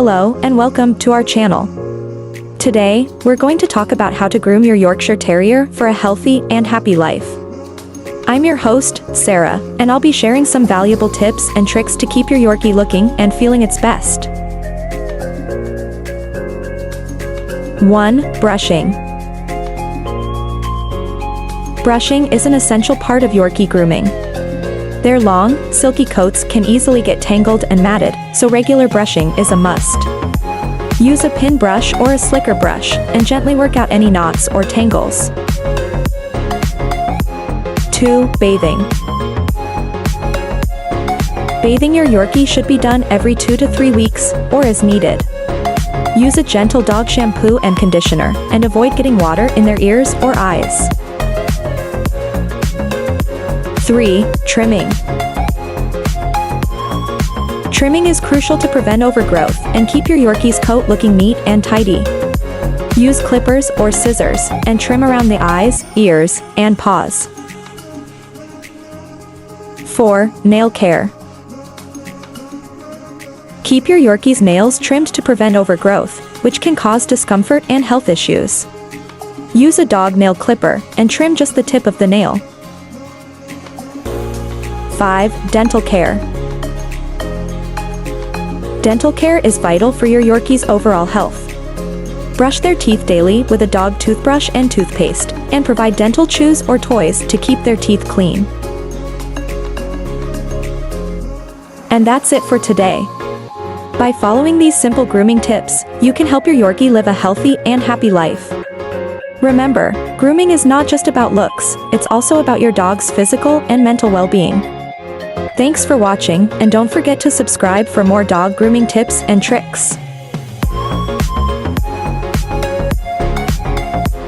Hello and welcome to our channel. Today, we're going to talk about how to groom your Yorkshire Terrier for a healthy and happy life. I'm your host, Sarah, and I'll be sharing some valuable tips and tricks to keep your Yorkie looking and feeling its best. 1. Brushing. Brushing is an essential part of Yorkie grooming. Their long, silky coats can easily get tangled and matted, so regular brushing is a must. Use a pin brush or a slicker brush, and gently work out any knots or tangles. 2. Bathing. Bathing your Yorkie should be done every 2 to 3 weeks, or as needed. Use a gentle dog shampoo and conditioner, and avoid getting water in their ears or eyes. 3. Trimming. Trimming is crucial to prevent overgrowth and keep your Yorkie's coat looking neat and tidy. Use clippers or scissors and trim around the eyes, ears, and paws. 4. Nail care. Keep your Yorkie's nails trimmed to prevent overgrowth, which can cause discomfort and health issues. Use a dog nail clipper and trim just the tip of the nail. 5. Dental care. Dental care is vital for your Yorkie's overall health. Brush their teeth daily with a dog toothbrush and toothpaste, and provide dental chews or toys to keep their teeth clean. And that's it for today. By following these simple grooming tips, you can help your Yorkie live a healthy and happy life. Remember, grooming is not just about looks, it's also about your dog's physical and mental well-being. Thanks for watching, and don't forget to subscribe for more dog grooming tips and tricks.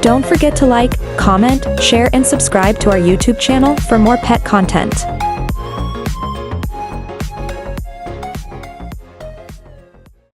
Don't forget to like, comment, share and subscribe to our YouTube channel for more pet content.